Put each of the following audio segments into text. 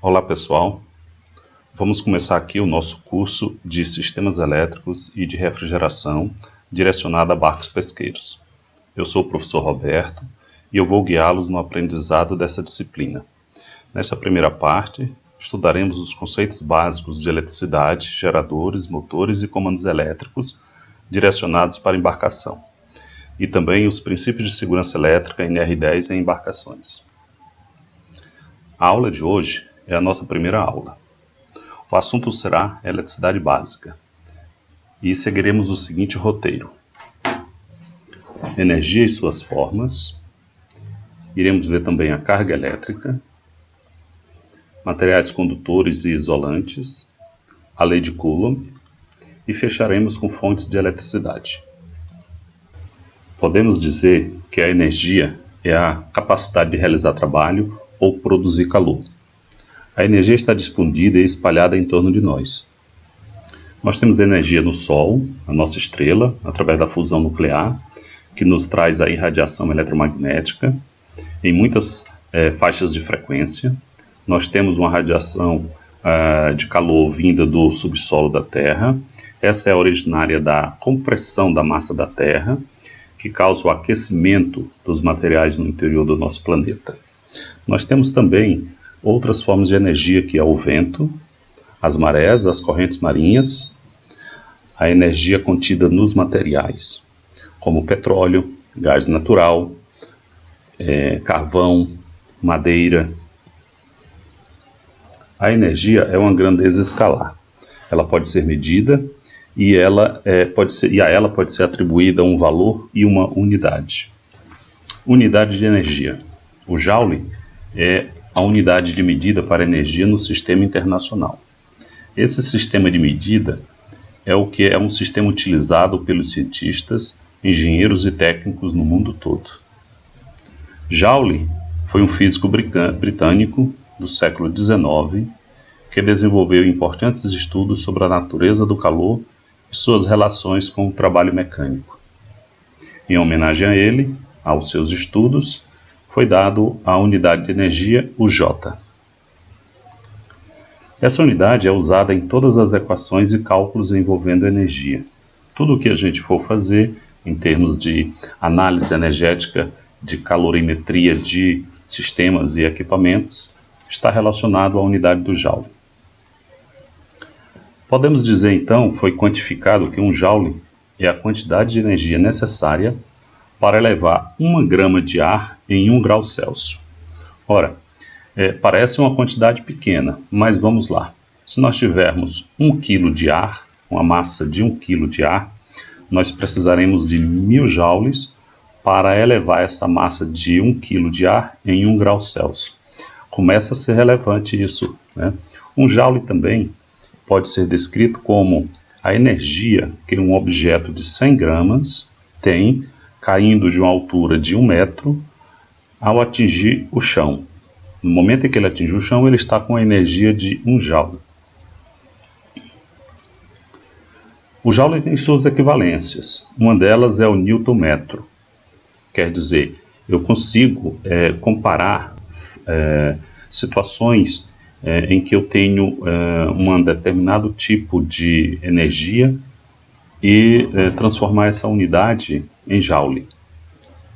Olá pessoal, vamos começar aqui o nosso curso de Sistemas Elétricos e de Refrigeração direcionado a barcos pesqueiros. Eu sou o professor Roberto e eu vou guiá-los no aprendizado dessa disciplina. Nessa primeira parte, estudaremos os conceitos básicos de eletricidade, geradores, motores e comandos elétricos direcionados para embarcação, e também os princípios de segurança elétrica NR10 em embarcações. A aula de hoje é a nossa primeira aula. O assunto será eletricidade básica e seguiremos o seguinte roteiro: energia e suas formas, iremos ver também a carga elétrica, materiais condutores e isolantes, a lei de Coulomb e fecharemos com fontes de eletricidade. Podemos dizer que a energia é a capacidade de realizar trabalho ou produzir calor. A energia está difundida e espalhada em torno de nós. Nós temos energia no Sol, a nossa estrela, através da fusão nuclear, que nos traz a irradiação eletromagnética em muitas faixas de frequência. Nós temos uma radiação de calor vinda do subsolo da Terra. Essa é originária da compressão da massa da Terra, que causa o aquecimento dos materiais no interior do nosso planeta. Nós temos também outras formas de energia, que é o vento, as marés, as correntes marinhas, a energia contida nos materiais, como petróleo, gás natural, carvão, madeira. A energia é uma grandeza escalar. Ela pode ser medida e a ela pode ser atribuída um valor e uma unidade. Unidade de energia. O Joule é a unidade de medida para energia no sistema internacional. Esse sistema de medida é um sistema utilizado pelos cientistas, engenheiros e técnicos no mundo todo. Joule foi um físico britânico do século XIX que desenvolveu importantes estudos sobre a natureza do calor e suas relações com o trabalho mecânico. Em homenagem a ele, aos seus estudos, foi dado a unidade de energia, o J. Essa unidade é usada em todas as equações e cálculos envolvendo energia. Tudo o que a gente for fazer em termos de análise energética, de calorimetria de sistemas e equipamentos, está relacionado à unidade do Joule. Podemos dizer então, foi quantificado que um Joule é a quantidade de energia necessária para elevar 1 grama de ar em 1 grau Celsius. Ora, parece uma quantidade pequena, mas vamos lá. Se nós tivermos 1 kg de ar, uma massa de 1 kg de ar, nós precisaremos de 1000 joules para elevar essa massa de 1 kg de ar em 1 grau Celsius. Começa a ser relevante isso, né? Um Joule também pode ser descrito como a energia que um objeto de 100 gramas tem caindo de uma altura de 1 metro ao atingir o chão. No momento em que ele atinge o chão, ele está com a energia de 1 Joule. O Joule tem suas equivalências. Uma delas é o Newton-metro. Quer dizer, eu consigo comparar situações em que eu tenho um determinado tipo de energia e transformar essa unidade em Joule.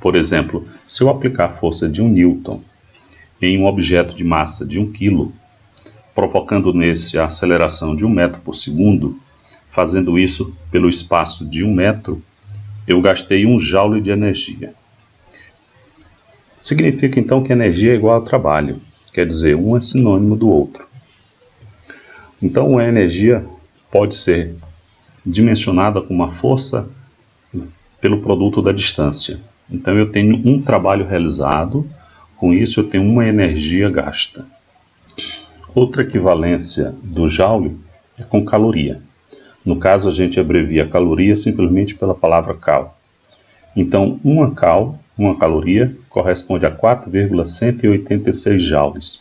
Por exemplo, se eu aplicar a força de 1 newton em um objeto de massa de 1 kg, provocando nesse a aceleração de 1 metro por segundo, fazendo isso pelo espaço de 1 metro, eu gastei 1 Joule de energia. Significa então que energia é igual a trabalho, quer dizer, um é sinônimo do outro. Então a energia pode ser dimensionada com uma força pelo produto da distância. Então eu tenho um trabalho realizado, com isso eu tenho uma energia gasta. Outra equivalência do Joule é com caloria. No caso a gente abrevia caloria simplesmente pela palavra cal. Então uma caloria, corresponde a 4,186 joules.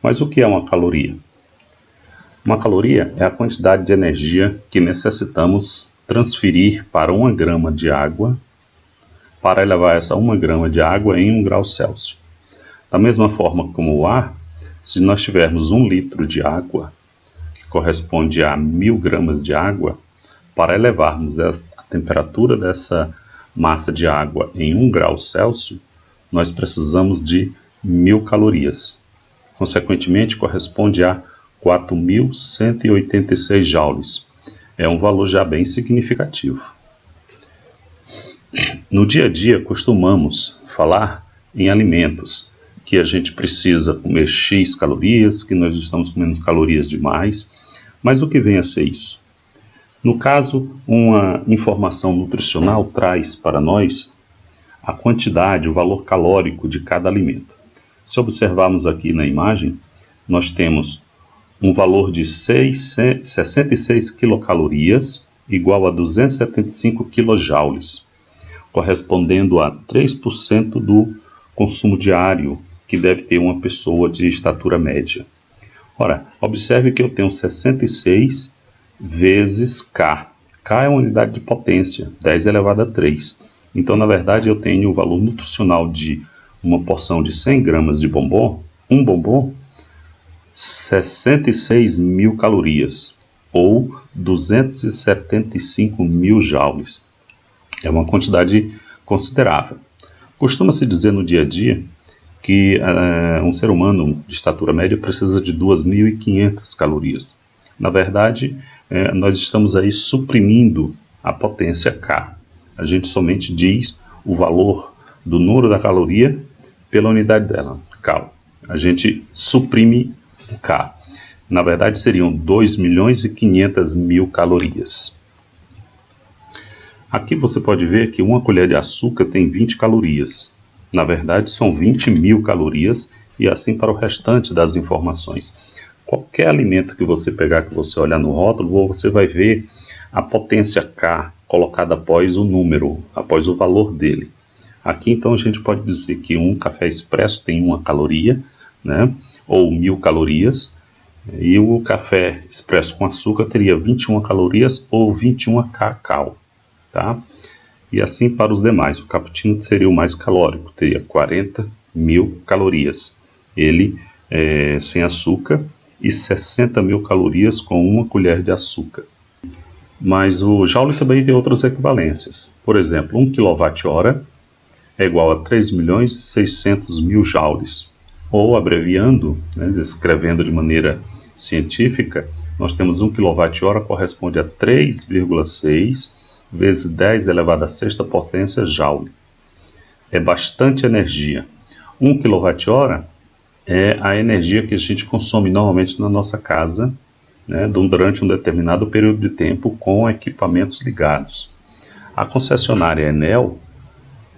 Mas o que é uma caloria? Uma caloria é a quantidade de energia que necessitamos transferir para 1 grama de água para elevar essa 1 grama de água em 1 grau Celsius. Da mesma forma como o ar, Se nós tivermos 1 litro de água, que corresponde a 1000 gramas de água, para elevarmos a temperatura dessa massa de água em 1 grau Celsius, nós precisamos de 1000 calorias. Consequentemente, corresponde a 4.186 joules. É um valor já bem significativo. No dia a dia, costumamos falar em alimentos que a gente precisa comer X calorias, que nós estamos comendo calorias demais, mas o que vem a ser isso? No caso, uma informação nutricional traz para nós a quantidade, o valor calórico de cada alimento. Se observarmos aqui na imagem, nós temos um valor de 66 quilocalorias igual a 275 quilojoules, correspondendo a 3% do consumo diário que deve ter uma pessoa de estatura média. Ora, observe que eu tenho 66 vezes K. K é uma unidade de potência, 10 elevado a 3. Então, na verdade, eu tenho o valor nutricional de uma porção de 100 gramas de bombom, um bombom, 66.000 calorias, ou 275.000 joules. É uma quantidade considerável. Costuma-se dizer no dia a dia que um ser humano de estatura média precisa de 2.500 calorias. Na verdade, nós estamos aí suprimindo a potência K. A gente somente diz o valor do número da caloria pela unidade dela, Cal. A gente suprime o K. Na verdade, seriam 2.500.000 calorias. Aqui você pode ver que uma colher de açúcar tem 20 calorias. Na verdade, são 20.000 calorias e assim para o restante das informações. Qualquer alimento que você pegar, que você olhar no rótulo, você vai ver a potência K colocada após o número, após o valor dele. Aqui, então, a gente pode dizer que um café expresso tem 1 caloria, né, ou 1000 calorias, e o café expresso com açúcar teria 21 calorias ou 21 kcal, tá? E assim para os demais. O cappuccino seria o mais calórico, teria 40.000 calorias. Ele sem açúcar e 60.000 calorias com 1 colher de açúcar. Mas o joule também tem outras equivalências. Por exemplo, 1 kWh é igual a 3.600.000 joules. Ou, abreviando, né, escrevendo de maneira científica, nós temos 1 kWh corresponde a 3,6 vezes 10 elevado à sexta potência joule. É bastante energia. 1 kWh é a energia que a gente consome normalmente na nossa casa, né, durante um determinado período de tempo com equipamentos ligados. A concessionária Enel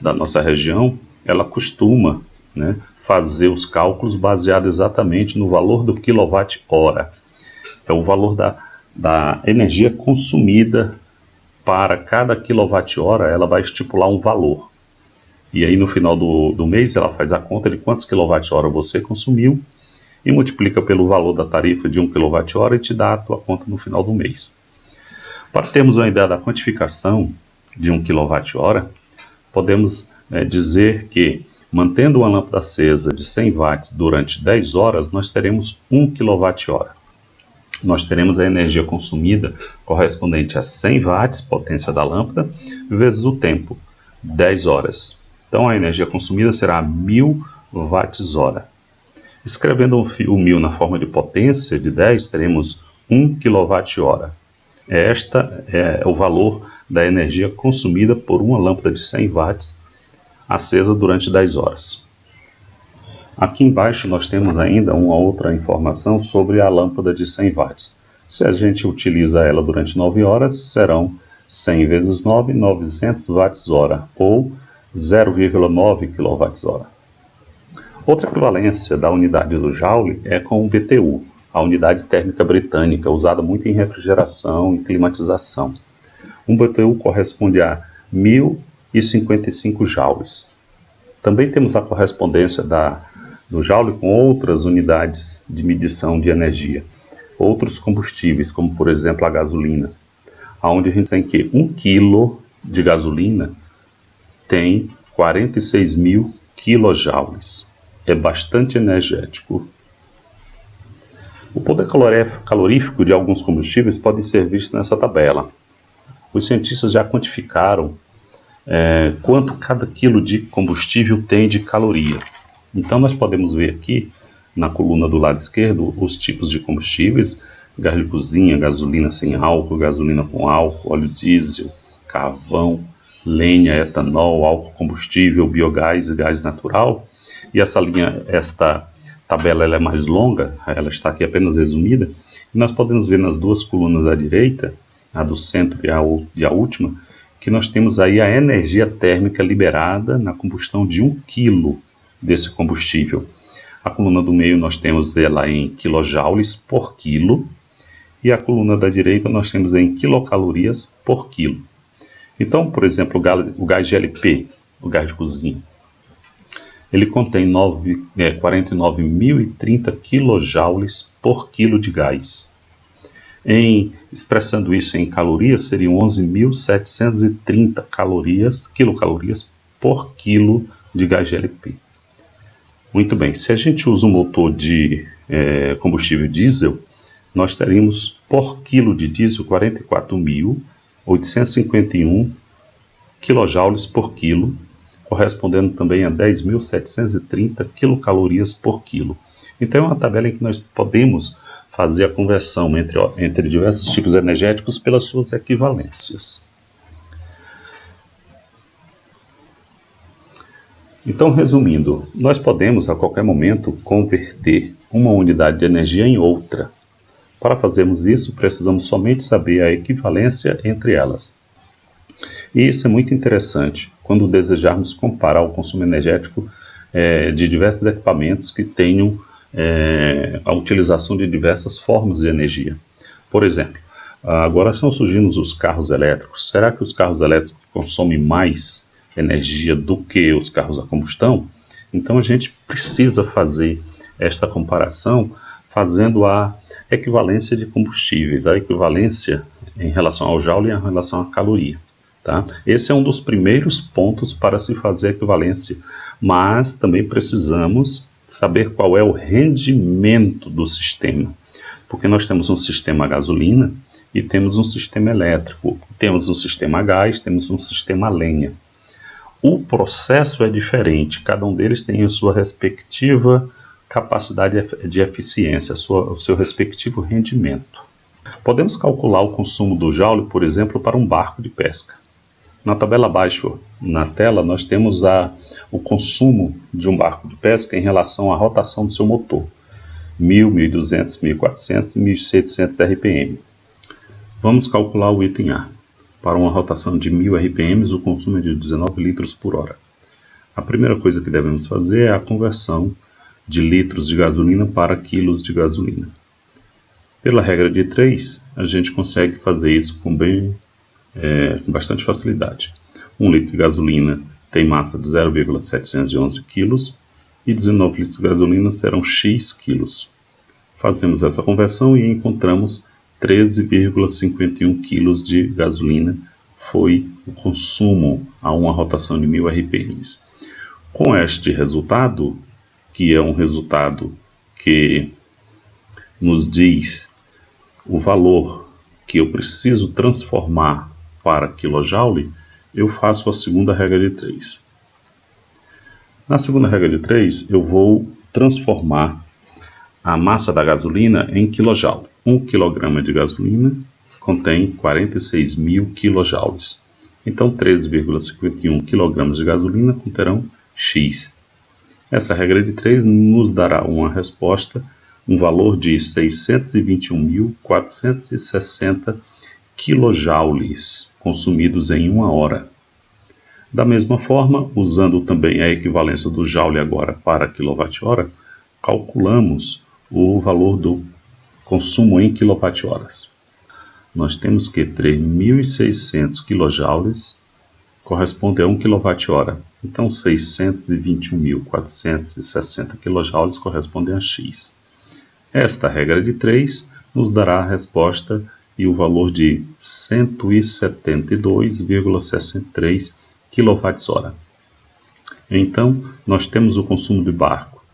da nossa região, ela costuma, né, fazer os cálculos baseados exatamente no valor do quilowatt-hora. É o valor da energia consumida para cada quilowatt-hora, ela vai estipular um valor. E aí no final do mês ela faz a conta de quantos quilowatt-hora você consumiu e multiplica pelo valor da tarifa de 1 kWh e te dá a tua conta no final do mês. Para termos uma ideia da quantificação de 1 kWh, podemos dizer que, mantendo uma lâmpada acesa de 100 watts durante 10 horas, nós teremos 1 kWh. Nós teremos a energia consumida correspondente a 100 watts, potência da lâmpada, vezes o tempo, 10 horas. Então a energia consumida será 1000 watts-hora. Escrevendo o 1000 na forma de potência de 10, teremos 1 kWh. Esta é o valor da energia consumida por uma lâmpada de 100 watts acesa durante 10 horas. Aqui embaixo nós temos ainda uma outra informação sobre a lâmpada de 100 watts. Se a gente utiliza ela durante 9 horas, serão 100 vezes 9, 900 watts-hora, ou 0,9 kWh. Outra equivalência da unidade do joule é com o BTU, a unidade térmica britânica, usada muito em refrigeração e climatização. Um BTU corresponde a 1055 joules. Também temos a correspondência do joule com outras unidades de medição de energia, outros combustíveis, como por exemplo a gasolina, onde a gente tem que 1 kg de gasolina tem 46.000 quilojoules. É bastante energético. O poder calorífico de alguns combustíveis pode ser visto nessa tabela. Os cientistas já quantificaram quanto cada quilo de combustível tem de caloria. Então nós podemos ver aqui, na coluna do lado esquerdo, os tipos de combustíveis: gás de cozinha, gasolina sem álcool, gasolina com álcool, óleo diesel, carvão, lenha, etanol, álcool combustível, biogás e gás natural. E esta tabela ela é mais longa, ela está aqui apenas resumida, e nós podemos ver nas duas colunas da direita, a do centro e a última, que nós temos aí a energia térmica liberada na combustão de 1 kg desse combustível. A coluna do meio nós temos ela em quilojoules por quilo, e a coluna da direita nós temos em quilocalorias por quilo. Então, por exemplo, o gás GLP, o gás de cozinha, ele contém 49.030 quilojoules por quilo de gás. Expressando isso em calorias, seriam 11.730 quilocalorias por quilo de gás GLP. Muito bem, se a gente usa um motor de combustível diesel, nós teríamos por quilo de diesel 44.851 quilojoules por quilo, correspondendo também a 10.730 quilocalorias por quilo. Então é uma tabela em que nós podemos fazer a conversão entre diversos tipos energéticos pelas suas equivalências. Então, resumindo, nós podemos a qualquer momento converter uma unidade de energia em outra. Para fazermos isso, precisamos somente saber a equivalência entre elas. E isso é muito interessante quando desejarmos comparar o consumo energético de diversos equipamentos que tenham a utilização de diversas formas de energia. Por exemplo, agora estão surgindo os carros elétricos. Será que os carros elétricos consomem mais energia do que os carros a combustão? Então a gente precisa fazer esta comparação fazendo a equivalência de combustíveis, a equivalência em relação ao joule e em relação à caloria. Tá? Esse é um dos primeiros pontos para se fazer a equivalência, mas também precisamos saber qual é o rendimento do sistema, porque nós temos um sistema a gasolina e temos um sistema elétrico, temos um sistema a gás, temos um sistema a lenha. O processo é diferente, cada um deles tem a sua respectiva capacidade de eficiência, o seu respectivo rendimento. Podemos calcular o consumo do joule, por exemplo, para um barco de pesca. Na tabela abaixo na tela nós temos o consumo de um barco de pesca em relação à rotação do seu motor, 1.000, 1.200, 1.400 e 1.700 RPM. Vamos calcular o item A. Para uma rotação de 1.000 RPM, o consumo é de 19 litros por hora. A primeira coisa que devemos fazer é a conversão de litros de gasolina para quilos de gasolina. Pela regra de 3, a gente consegue fazer isso com bastante facilidade. 1 litro de gasolina tem massa de 0,711 kg e 19 litros de gasolina serão X quilos. Fazemos essa conversão e encontramos 13,51 kg de gasolina foi o consumo a uma rotação de 1.000 RPM. Com este resultado, que é um resultado que nos diz o valor que eu preciso transformar para quilojoule, eu faço a segunda regra de 3. Na segunda regra de 3, eu vou transformar a massa da gasolina em quilojoule. 1 kg de gasolina contém 46.000 quilojoules. Então, 13,51 kg de gasolina conterão X. Essa regra de 3 nos dará uma resposta, um valor de 621.460 quilojoules consumidos em 1 hora. Da mesma forma, usando também a equivalência do joule agora para quilowatt-hora, calculamos o valor do consumo em quilowatt-horas. Nós temos que 3.600 quilojoules corresponde a 1 kWh. Então 621.460 kJ correspondem a X. Esta regra de 3 nos dará a resposta e o valor de 172,63 kWh. Então nós temos o consumo de barco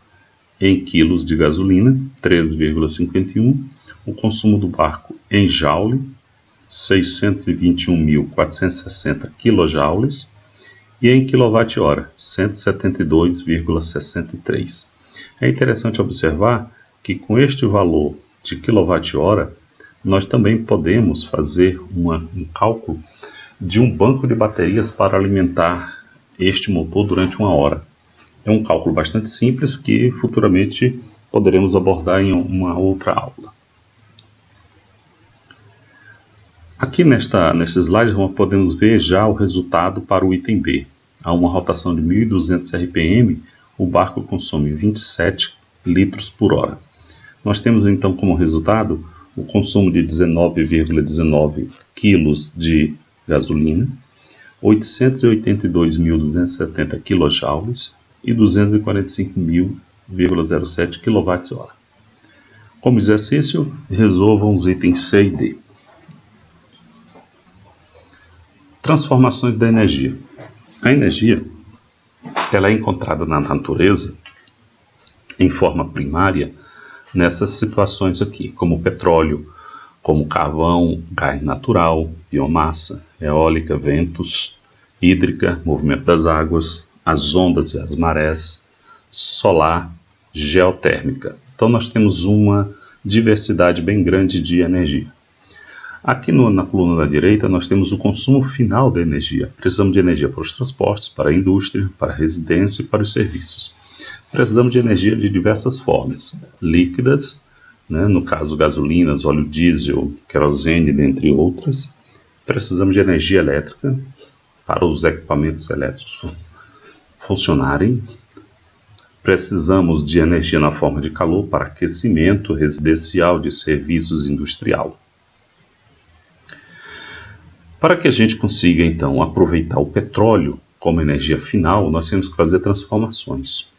em quilos de gasolina, 13,51. O consumo do barco em joule, 621.460 kJ. E em quilowatt-hora, 172,63. É interessante observar que com este valor de quilowatt-hora, nós também podemos fazer um cálculo de um banco de baterias para alimentar este motor durante 1 hora. É um cálculo bastante simples que futuramente poderemos abordar em uma outra aula. Aqui neste slide nós podemos ver já o resultado para o item B. A uma rotação de 1.200 RPM, o barco consome 27 litros por hora. Nós temos então como resultado o consumo de 19,19 kg de gasolina, 882.270 kJ e 245.007 kWh. Como exercício, resolvam os itens C e D. Transformações da energia. A energia ela é encontrada na natureza em forma primária nessas situações aqui, como petróleo, como carvão, gás natural, biomassa, eólica, ventos, hídrica, movimento das águas, as ondas e as marés, solar, geotérmica. Então nós temos uma diversidade bem grande de energia. Aqui na coluna da direita nós temos o consumo final da energia. Precisamos de energia para os transportes, para a indústria, para a residência e para os serviços. Precisamos de energia de diversas formas, líquidas, no caso gasolinas, óleo diesel, querosene, dentre outras. Precisamos de energia elétrica para os equipamentos elétricos funcionarem. Precisamos de energia na forma de calor para aquecimento residencial, de serviços industrial. Para que a gente consiga, então, aproveitar o petróleo como energia final, nós temos que fazer transformações.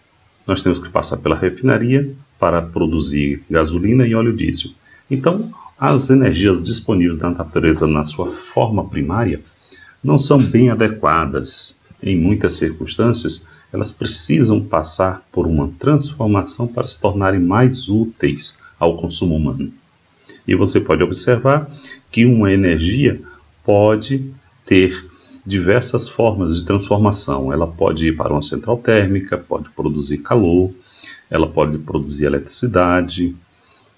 Nós temos que passar pela refinaria para produzir gasolina e óleo diesel. Então, as energias disponíveis na natureza na sua forma primária não são bem adequadas. Em muitas circunstâncias, elas precisam passar por uma transformação para se tornarem mais úteis ao consumo humano. E você pode observar que uma energia pode ter diversas formas de transformação. Ela pode ir para uma central térmica, pode produzir calor, ela pode produzir eletricidade,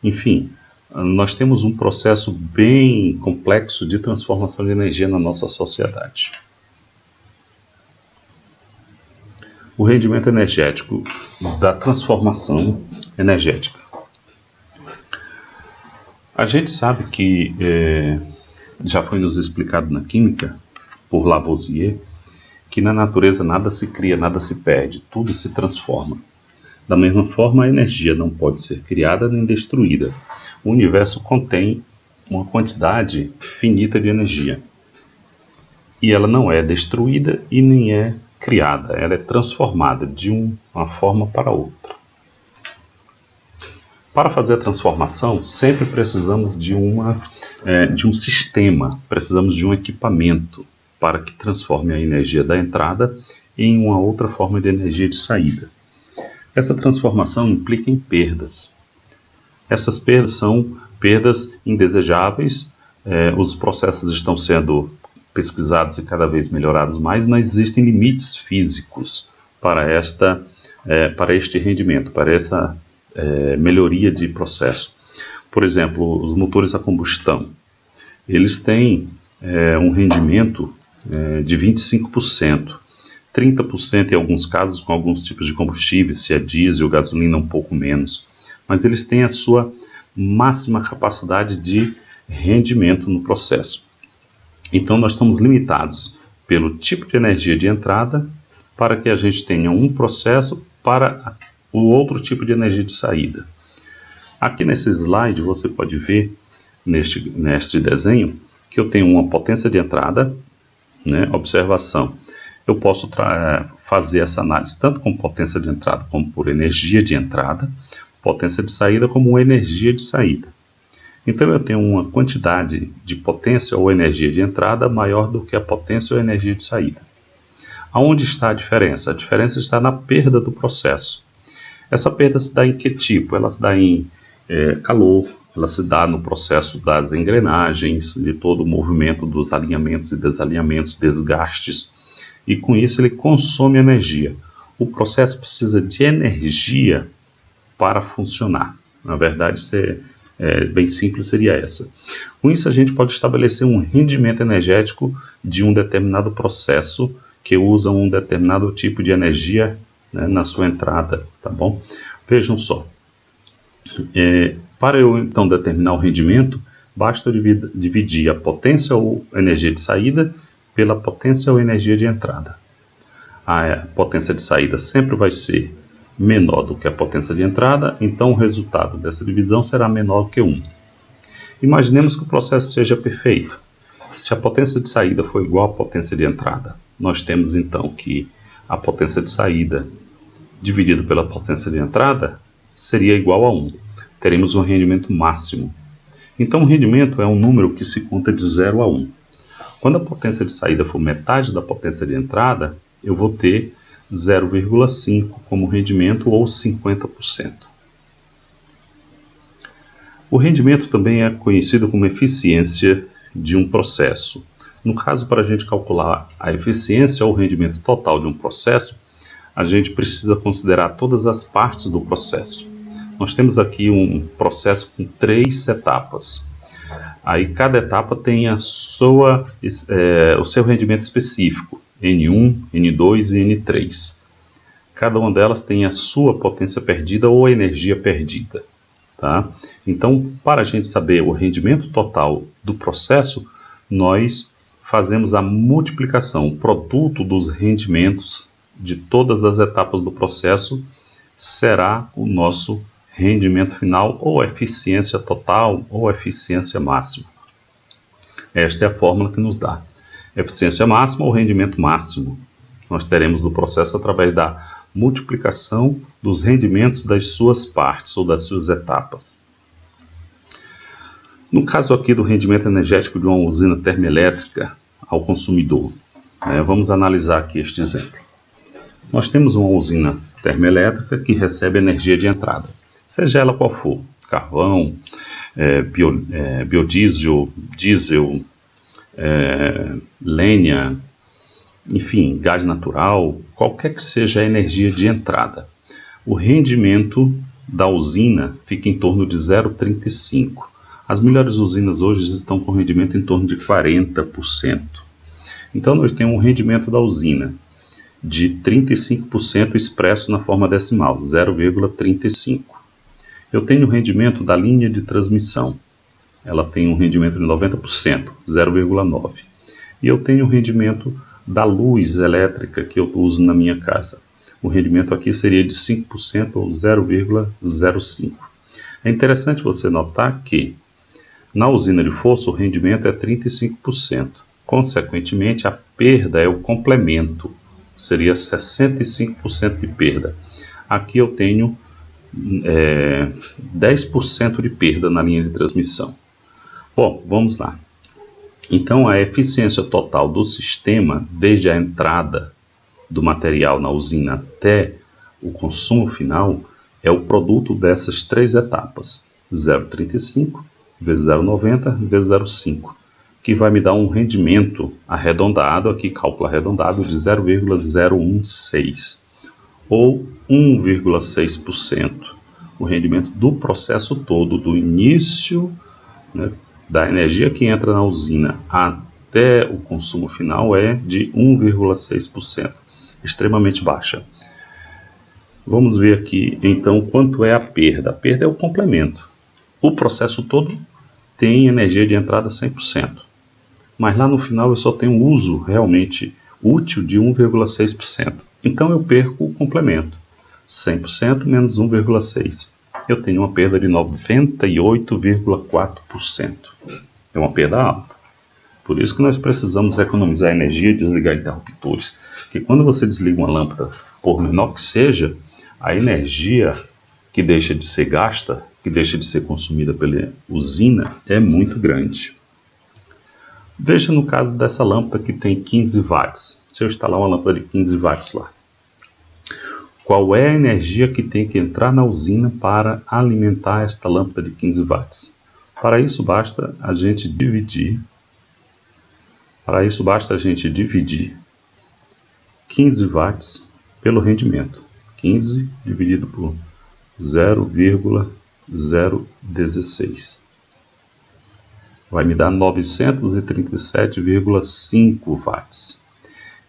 enfim, nós temos um processo bem complexo de transformação de energia na nossa sociedade. O rendimento energético da transformação energética. A gente sabe que já foi nos explicado na química, por Lavoisier, que na natureza nada se cria, nada se perde, tudo se transforma. Da mesma forma, a energia não pode ser criada nem destruída. O universo contém uma quantidade finita de energia. E ela não é destruída e nem é criada, ela é transformada de uma forma para outra. Para fazer a transformação, sempre precisamos de um sistema, precisamos de um equipamento para que transforme a energia da entrada em uma outra forma de energia de saída. Essa transformação implica em perdas. Essas perdas são perdas indesejáveis, os processos estão sendo pesquisados e cada vez melhorados mais, mas existem limites físicos para este rendimento, para essa melhoria de processo. Por exemplo, os motores a combustão, eles têm um rendimento de 25%, 30% em alguns casos com alguns tipos de combustíveis, se é diesel, gasolina um pouco menos, mas eles têm a sua máxima capacidade de rendimento no processo. Então nós estamos limitados pelo tipo de energia de entrada para que a gente tenha um processo para o outro tipo de energia de saída. Aqui nesse slide você pode ver, neste desenho, que eu tenho uma potência de entrada, observação. Eu posso fazer essa análise tanto com potência de entrada como por energia de entrada, potência de saída como energia de saída. Então eu tenho uma quantidade de potência ou energia de entrada maior do que a potência ou energia de saída. Aonde está a diferença? A diferença está na perda do processo. Essa perda se dá em que tipo? Ela se dá em calor, ela se dá no processo das engrenagens, de todo o movimento dos alinhamentos e desalinhamentos, desgastes, e com isso ele consome energia. O processo precisa de energia para funcionar. Na verdade, bem simples seria essa. Com isso a gente pode estabelecer um rendimento energético de um determinado processo que usa um determinado tipo de energia, né, na sua entrada, tá bom? Vejam só. Para eu então determinar o rendimento, basta eu dividir a potência ou energia de saída pela potência ou energia de entrada. A potência de saída sempre vai ser menor do que a potência de entrada, então o resultado dessa divisão será menor que 1. Imaginemos que o processo seja perfeito. Se a potência de saída for igual à potência de entrada, nós temos então que a potência de saída dividido pela potência de entrada seria igual a 1. Teremos um rendimento máximo. Então o rendimento é um número que se conta de 0 a 1. Quando a potência de saída for metade da potência de entrada, eu vou ter 0,5 como rendimento, ou 50%. O rendimento também é conhecido como eficiência de um processo. No caso, para a gente calcular a eficiência ou rendimento total de um processo, a gente precisa considerar todas as partes do processo. Nós temos aqui um processo com 3 etapas. Aí cada etapa tem o seu rendimento específico, N1, N2 e N3. Cada uma delas tem a sua potência perdida ou energia perdida. Tá? Então, para a gente saber o rendimento total do processo, nós fazemos a multiplicação, o produto dos rendimentos de todas as etapas do processo será o nosso rendimento final, ou eficiência total, ou eficiência máxima. Esta é a fórmula que nos dá. Eficiência máxima ou rendimento máximo nós teremos do processo através da multiplicação dos rendimentos das suas partes ou das suas etapas. No caso aqui do rendimento energético de uma usina termoelétrica ao consumidor, vamos analisar aqui este exemplo. Nós temos uma usina termoelétrica que recebe energia de entrada, seja ela qual for, carvão, biodiesel, diesel, lenha, enfim, gás natural, qualquer que seja a energia de entrada. O rendimento da usina fica em torno de 0,35. As melhores usinas hoje estão com rendimento em torno de 40%. Então nós temos um rendimento da usina de 35% expresso na forma decimal, 0,35. Eu tenho o rendimento da linha de transmissão. Ela tem um rendimento de 90%, 0,9. E eu tenho o rendimento da luz elétrica que eu uso na minha casa. O rendimento aqui seria de 5% ou 0,05. É interessante você notar que na usina de força o rendimento é 35%. Consequentemente, a perda é o complemento, seria 65% de perda. Aqui eu tenho 10% de perda na linha de transmissão. Bom, vamos lá. Então, a eficiência total do sistema, desde a entrada do material na usina até o consumo final, é o produto dessas 3 etapas, 0,35 vezes 0,90 vezes 0,5, que vai me dar um rendimento arredondado, aqui cálculo arredondado, de 0,016, ou 1,6%. O rendimento do processo todo, do início, da energia que entra na usina até o consumo final, é de 1,6%, extremamente baixa. Vamos ver aqui então quanto é a perda. A perda é o complemento. O processo todo tem energia de entrada 100%, mas lá no final eu só tenho um uso realmente útil de 1,6%. Então eu perco o complemento, 100% menos 1,6%. Eu tenho uma perda de 98,4%. É uma perda alta. Por isso que nós precisamos economizar energia e desligar interruptores. Porque quando você desliga uma lâmpada, por menor que seja, a energia que deixa de ser gasta, que deixa de ser consumida pela usina, é muito grande. Veja no caso dessa lâmpada que tem 15 watts. Se eu instalar uma lâmpada de 15 watts lá, qual é a energia que tem que entrar na usina para alimentar esta lâmpada de 15 watts. Para isso basta a gente dividir 15 watts pelo rendimento. 15 dividido por 0,016. Vai me dar 937,5 watts.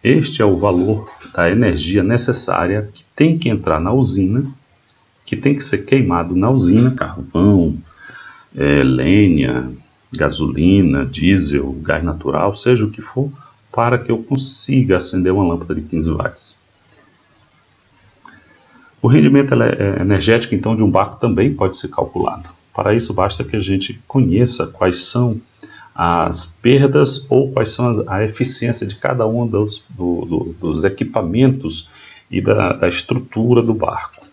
Este é o valor da energia necessária que tem que entrar na usina, que tem que ser queimado na usina, carvão, lenha, gasolina, diesel, gás natural, seja o que for, para que eu consiga acender uma lâmpada de 15 watts. O rendimento energético, então, de um barco também pode ser calculado. Para isso, basta que a gente conheça quais são as perdas ou quais são a eficiência de cada um dos equipamentos e da estrutura do barco.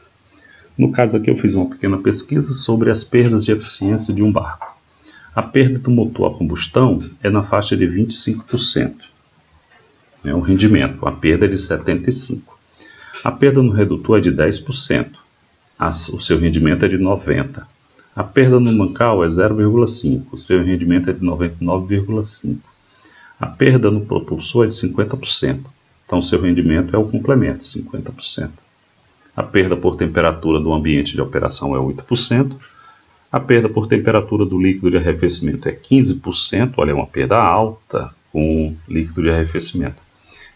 No caso aqui eu fiz uma pequena pesquisa sobre as perdas de eficiência de um barco. A perda do motor a combustão é na faixa de 25%. O rendimento, a perda é de 75%. A perda no redutor é de 10%. O seu rendimento é de 90%. A perda no mancal é 0,5%, o seu rendimento é de 99,5%. A perda no propulsor é de 50%, então o seu rendimento é o complemento, 50%. A perda por temperatura do ambiente de operação é 8%. A perda por temperatura do líquido de arrefecimento é 15%, olha, é uma perda alta com líquido de arrefecimento.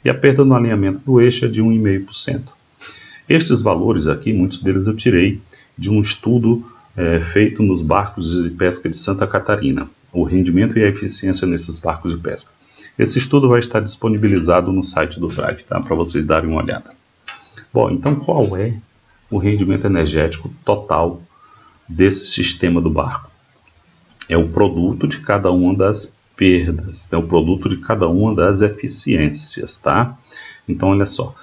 E a perda no alinhamento do eixo é de 1,5%. Estes valores aqui, muitos deles eu tirei de um estudo feito nos barcos de pesca de Santa Catarina, o rendimento e a eficiência nesses barcos de pesca. Esse estudo vai estar disponibilizado no site do Drive, tá? Para vocês darem uma olhada. Bom, então qual é o rendimento energético total desse sistema do barco? É o produto de cada uma das perdas, é o produto de cada uma das eficiências, tá? Então olha só.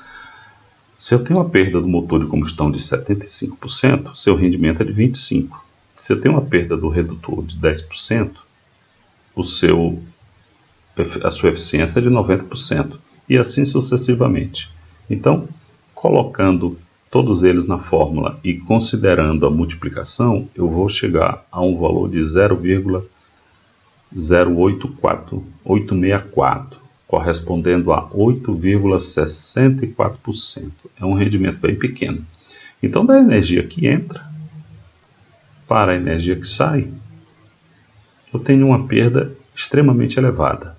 Se eu tenho uma perda do motor de combustão de 75%, seu rendimento é de 25%. Se eu tenho uma perda do redutor de 10%, a sua eficiência é de 90%. E assim sucessivamente. Então, colocando todos eles na fórmula e considerando a multiplicação, eu vou chegar a um valor de 0,0864, correspondendo a 8,64%. É um rendimento bem pequeno. Então, da energia que entra para a energia que sai, eu tenho uma perda extremamente elevada.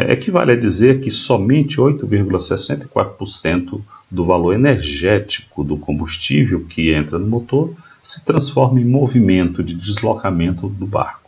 Equivale a dizer que somente 8,64% do valor energético do combustível que entra no motor se transforma em movimento de deslocamento do barco.